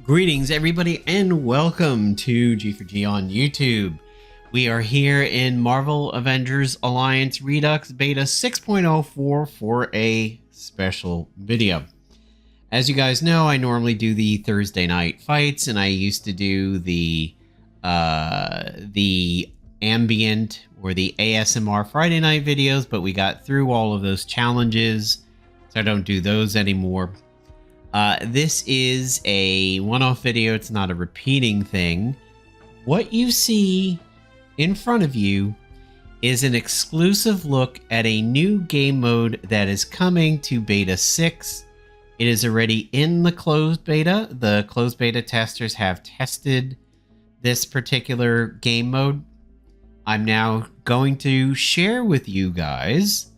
Greetings everybody and welcome to G4G on YouTube. We are here in Marvel Avengers Alliance Redux Beta 6.04 for a special video. As you guys know, I normally do the Thursday night fights, and I used to do the ambient or the ASMR Friday night videos, but we got through all of those challenges, so I don't do those anymore. This is a one-off video. It's not a repeating thing. What you see in front of you is an exclusive look at a new game mode that is coming to Beta 6. It is already in the closed beta. The closed beta testers have tested this particular game mode. I'm now going to share with you guys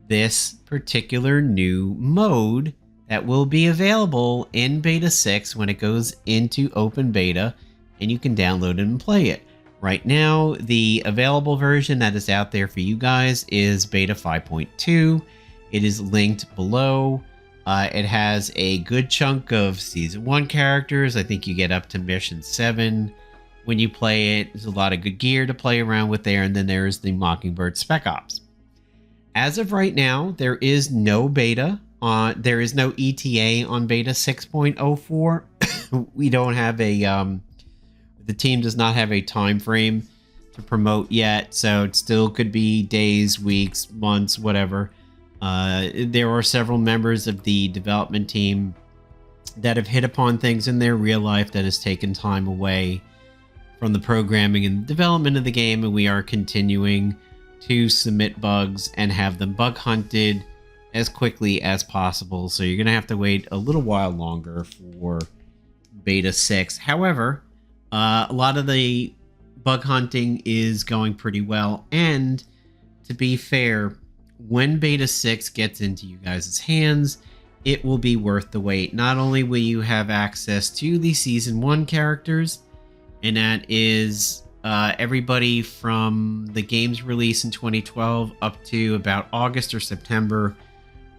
this particular new mode that will be available in Beta 6 when it goes into open beta, and you can download it and play it. Right now, the available version that is out there for you guys is Beta 5.2. It is linked below. It has a good chunk of Season 1 characters. I think you get up to Mission 7 when you play it. There's a lot of good gear to play around with there, and then there's the Mockingbird Spec Ops. As of right now, there is no beta. There is no ETA on Beta 6.04. We don't have a, the team does not have a time frame to promote yet, so it still could be days, weeks, months, whatever. There are several members of the development team that have hit upon things in their real life that has taken time away from the programming and development of the game, and we are continuing to submit bugs and have them bug hunted as quickly as possible. So you're gonna have to wait a little while longer for Beta 6. However, a lot of the bug hunting is going pretty well, and to be fair, when Beta 6 gets into you guys' hands, it will be worth the wait. Not only will you have access to the Season 1 characters, and that is everybody from the game's release in 2012 up to about August or September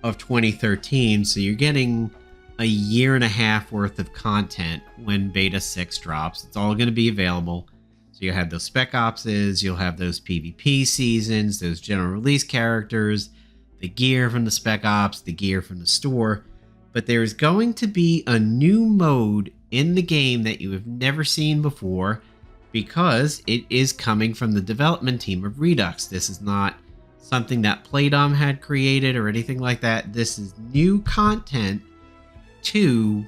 of 2013, so you're getting a year and a half worth of content when Beta 6 drops. It's all going to be available. So you'll have those Spec Opses, you'll have those PvP seasons, those general release characters, the gear from the Spec Ops, the gear from the store. But there's going to be a new mode in the game that you have never seen before, because it is coming from the development team of Redux. This is not something that Playdom had created or anything like that. This is new content to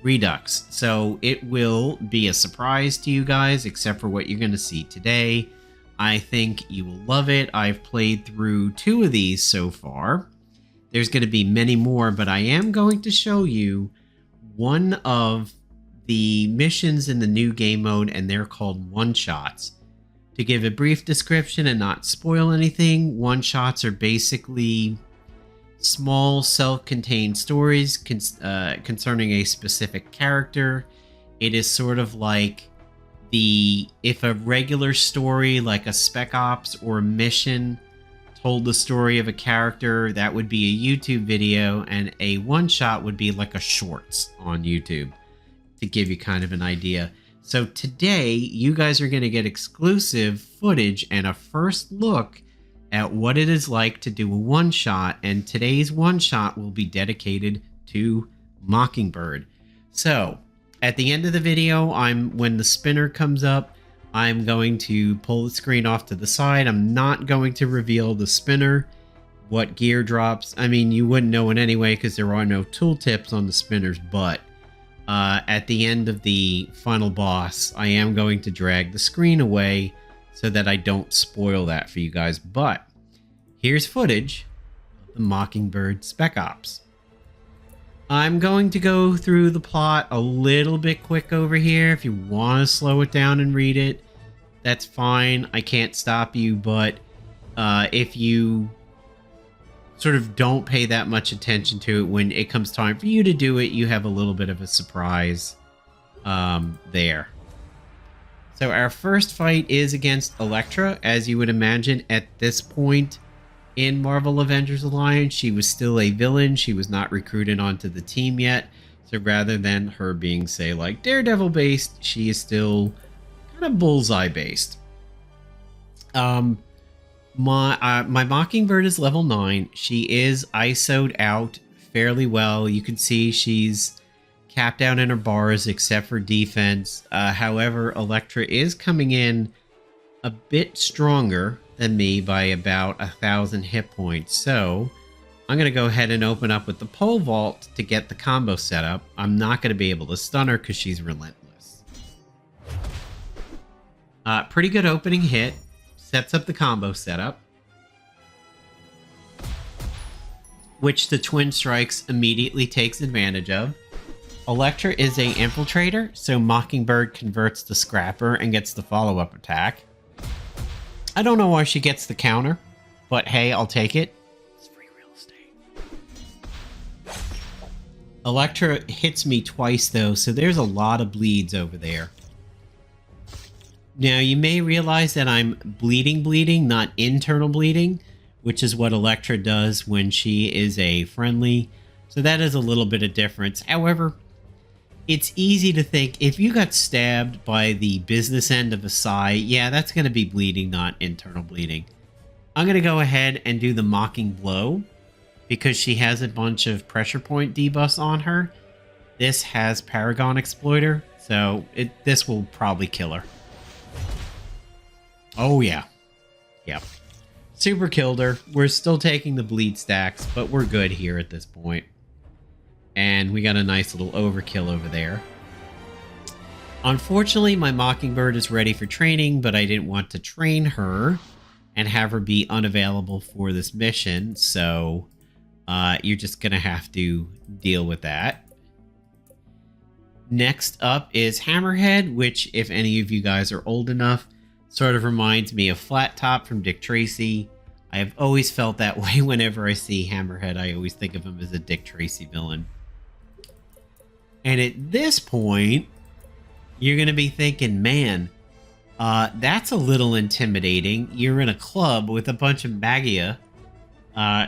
Redux. So it will be a surprise to you guys, except for what you're going to see today. I think you will love it. I've played through 2 of these so far. There's going to be many more, but I am going to show you one of the missions in the new game mode, and they're called one-shots. To give a brief description and not spoil anything, one-shots are basically small self-contained stories concerning a specific character. It is sort of like if a regular story like a Spec Ops or a mission told the story of a character, that would be a YouTube video, and a one-shot would be like a shorts on YouTube, to give you kind of an idea. So today, you guys are going to get exclusive footage and a first look at what it is like to do a one-shot, and today's one-shot will be dedicated to Mockingbird. So, at the end of the video, when the spinner comes up, I'm going to pull the screen off to the side. I'm not going to reveal the spinner, what gear drops. I mean, you wouldn't know it anyway because there are no tooltips on the spinner's butt. At the end of the final boss, I am going to drag the screen away so that I don't spoil that for you guys. But here's footage of the Mockingbird Spec Ops. I'm going to go through the plot a little bit quick over here. If you want to slow it down and read it, that's fine. I can't stop you, but if you sort of don't pay that much attention to it, when it comes time for you to do it, you have a little bit of a surprise there. So our first fight is against Elektra. As you would imagine, at this point in Marvel Avengers Alliance, she was still a villain. She was not recruited onto the team yet. So rather than her being, say, like Daredevil based, she is still kind of bullseye based. My Mockingbird is level 9. She is ISO'd out fairly well. You can see she's capped out in her bars except for defense. However, Elektra is coming in a bit stronger than me by about 1,000 hit points. So I'm going to go ahead and open up with the pole vault to get the combo set up. I'm not going to be able to stun her because she's relentless. Pretty good opening hit. Sets up the combo setup, which the Twin Strikes immediately takes advantage of. Elektra is a infiltrator, so Mockingbird converts the Scrapper and gets the follow-up attack. I don't know why she gets the counter, but hey, I'll take it. It's free real estate. Elektra hits me twice though, so there's a lot of bleeds over there. Now, you may realize that I'm bleeding, not internal bleeding, which is what Elektra does when she is a friendly. So that is a little bit of difference. However, it's easy to think if you got stabbed by the business end of a sai, yeah, that's going to be bleeding, not internal bleeding. I'm going to go ahead and do the Mocking Blow because she has a bunch of pressure point debuffs on her. This has Paragon Exploiter, so this will probably kill her. Oh, yeah. Yep. Super killed her. We're still taking the bleed stacks, but we're good here at this point. And we got a nice little overkill over there. Unfortunately, my Mockingbird is ready for training, but I didn't want to train her and have her be unavailable for this mission. So you're just going to have to deal with that. Next up is Hammerhead, which, if any of you guys are old enough, sort of reminds me of Flat Top from Dick Tracy. I have always felt that way whenever I see Hammerhead. I always think of him as a Dick Tracy villain. And at this point, you're going to be thinking, man, that's a little intimidating. You're in a club with a bunch of Magia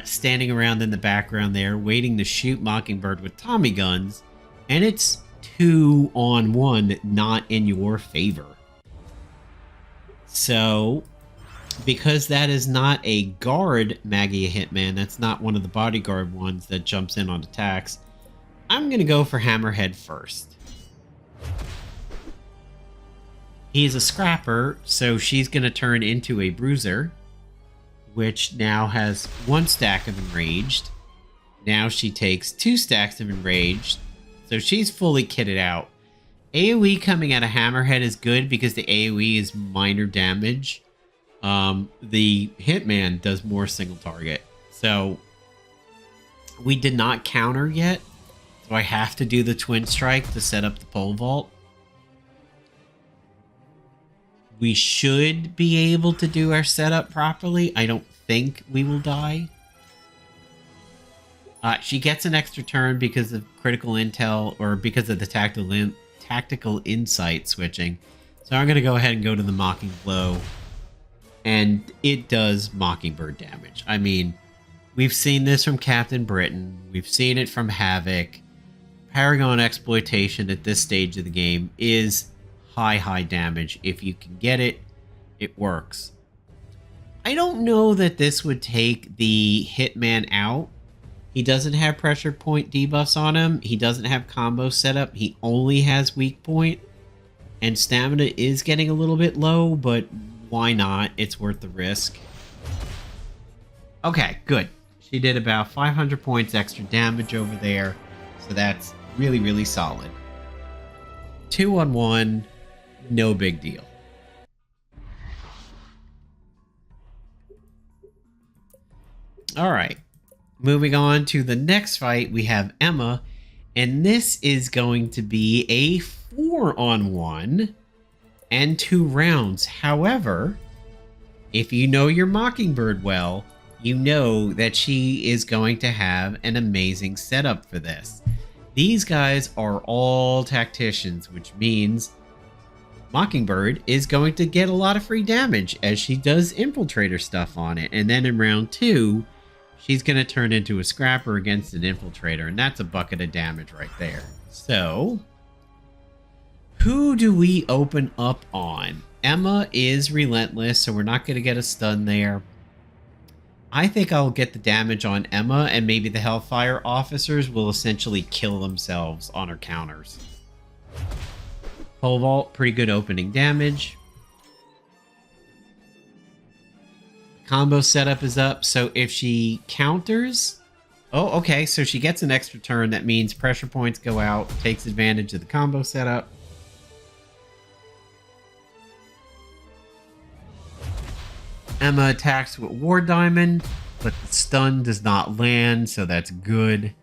standing around in the background there, waiting to shoot Mockingbird with Tommy guns, and it's 2-on-1 not in your favor. So, because that is not a guard Magia Hitman, that's not one of the bodyguard ones that jumps in on attacks, I'm going to go for Hammerhead first. He's a Scrapper, so she's going to turn into a Bruiser, which now has 1 stack of Enraged. Now she takes 2 stacks of Enraged, so she's fully kitted out. AoE coming out of Hammerhead is good because the AoE is minor damage. The Hitman does more single target. So we did not counter yet. So I have to do the Twin Strike to set up the pole vault. We should be able to do our setup properly. I don't think we will die. She gets an extra turn because of critical intel or because of the tactical insight switching. So I'm going to go ahead and go to the Mocking Blow. And it does Mockingbird damage. I mean, we've seen this from Captain Britain. We've seen it from Havoc. Paragon Exploitation at this stage of the game is high damage. If you can get it, it works. I don't know that this would take the Hitman out. He doesn't have pressure point debuffs on him. He doesn't have combo setup. He only has weak point. And stamina is getting a little bit low, but why not? It's worth the risk. Okay, good. She did about 500 points extra damage over there. So that's really solid. 2-on-1, no big deal. Alright. Moving on to the next fight, we have Emma, and this is going to be a 4-on-1 and 2 rounds. However, if you know your Mockingbird well, you know that she is going to have an amazing setup for this. These guys are all tacticians, which means Mockingbird is going to get a lot of free damage as she does infiltrator stuff on it. And then in round 2, she's going to turn into a Scrapper against an infiltrator, and that's a bucket of damage right there. So, who do we open up on? Emma is relentless, so we're not going to get a stun there. I think I'll get the damage on Emma, and maybe the Hellfire officers will essentially kill themselves on her counters. Pole vault, pretty good opening damage. Combo setup is up, so if she counters... Oh, okay, so she gets an extra turn. That means pressure points go out, takes advantage of the combo setup. Emma attacks with War Diamond, but the stun does not land, so that's good.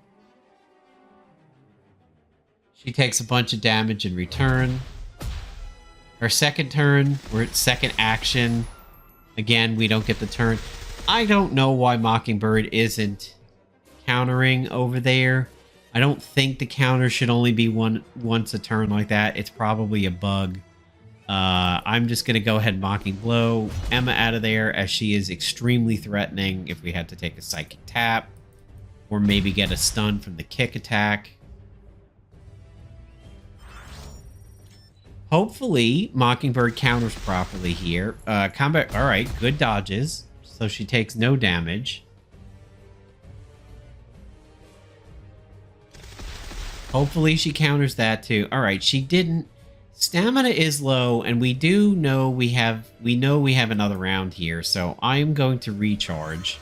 She takes a bunch of damage in return. Her second turn, we're at second action. Again, we don't get the turn. I don't know why Mockingbird isn't countering over there. I don't think the counter should only be once a turn like that. It's probably a bug. I'm just going to go ahead and Mocking Blow Emma out of there, as she is extremely threatening if we had to take a Psychic Tap. Or maybe get a stun from the kick attack. Hopefully, Mockingbird counters properly here. Combat, alright, good dodges. So she takes no damage. Hopefully she counters that too. Alright, she didn't. Stamina is low, and we know we have another round here, so I'm going to recharge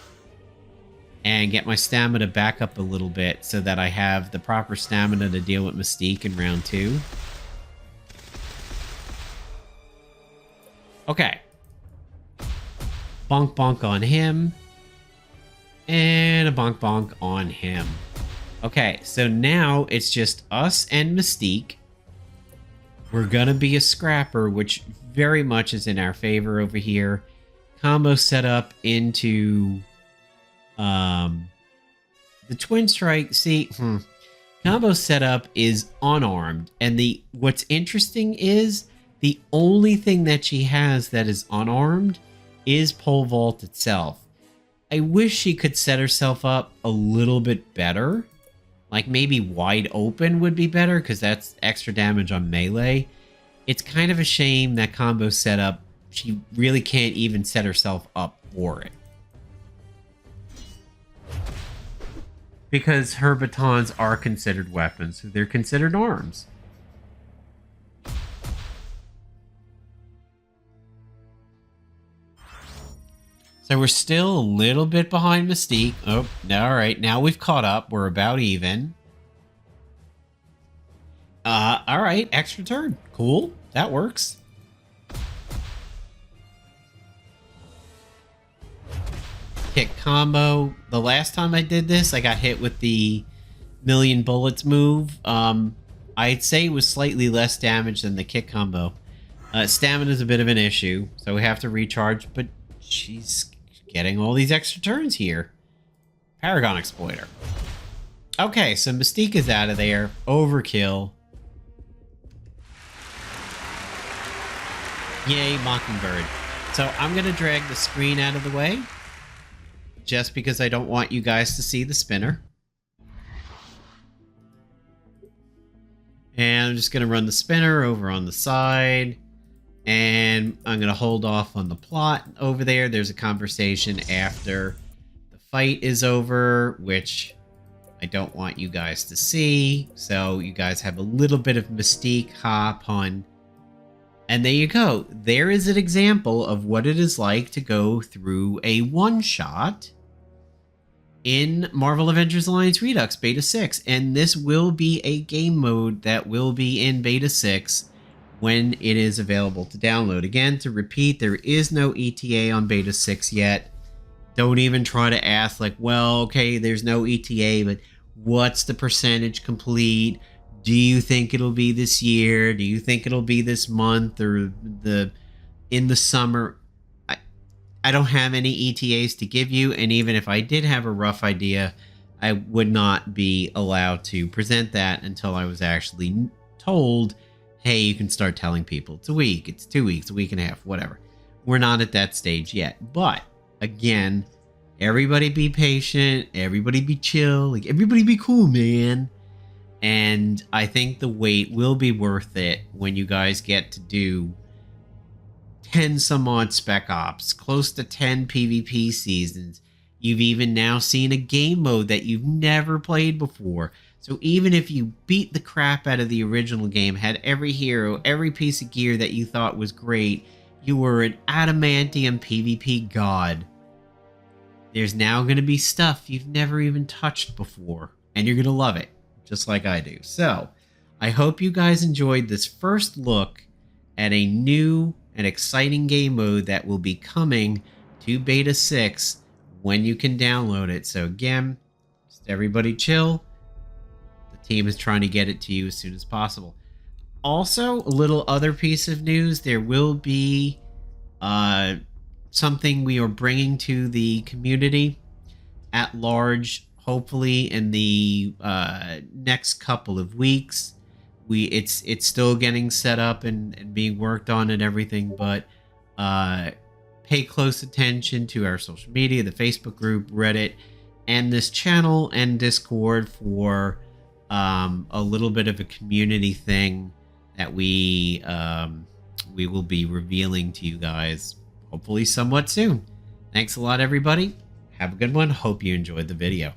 and get my stamina back up a little bit so that I have the proper stamina to deal with Mystique in round 2. Okay. Bonk bonk on him. And a bonk bonk on him. Okay, so now it's just us and Mystique. We're gonna be a scrapper, which very much is in our favor over here. Combo set up into the Twin Strike. See, combo setup is unarmed, and what's interesting is the only thing that she has that is unarmed is Pole Vault itself. I wish she could set herself up a little bit better. Like maybe Wide Open would be better, because that's extra damage on melee. It's kind of a shame that combo setup, she really can't even set herself up for it. Because her batons are considered weapons, so they're considered arms. So we're still a little bit behind Mystique. Oh, all right. Now we've caught up. We're about even. All right. Extra turn. Cool. That works. Kick combo. The last time I did this, I got hit with the million bullets move. I'd say it was slightly less damage than the kick combo. Stamina is a bit of an issue, so we have to recharge, but she's getting all these extra turns here. Paragon Exploiter. Okay, so Mystique is out of there. Overkill. Yay, Mockingbird. So I'm going to drag the screen out of the way, just because I don't want you guys to see the spinner. And I'm just going to run the spinner over on the side. And I'm going to hold off on the plot over there. There's a conversation after the fight is over, which I don't want you guys to see. So you guys have a little bit of Mystique, ha, pun. And there you go. There is an example of what it is like to go through a one-shot in Marvel Avengers Alliance Redux Beta 6. And this will be a game mode that will be in Beta 6 when it is available to download. Again, to repeat, there is no ETA on Beta 6 yet. Don't even try to ask, like, well, okay, there's no ETA, but what's the percentage complete? Do you think it'll be this year? Do you think it'll be this month or in the summer? I don't have any ETAs to give you, and even if I did have a rough idea, I would not be allowed to present that until I was actually told, hey, you can start telling people. It's a week, it's 2 weeks, a week and a half, whatever. We're not at that stage yet. But, again, everybody be patient. Everybody be chill. Like, everybody be cool, man. And I think the wait will be worth it when you guys get to do 10 some odd Spec Ops, close to 10 PvP seasons. You've even now seen a game mode that you've never played before. So even if you beat the crap out of the original game, had every hero, every piece of gear that you thought was great, you were an adamantium PvP god. There's now going to be stuff you've never even touched before, and you're going to love it, just like I do. So, I hope you guys enjoyed this first look at a new and exciting game mode that will be coming to Beta 6 when you can download it. So again, just everybody chill. The team is trying to get it to you as soon as possible. Also, a little other piece of news. There will be something we are bringing to the community at large, hopefully in the next couple of weeks. It's still getting set up and being worked on and everything, but pay close attention to our social media, the Facebook group, Reddit, and this channel and Discord for a little bit of a community thing that we will be revealing to you guys hopefully somewhat soon. Thanks a lot, everybody. Have a good one. Hope you enjoyed the video.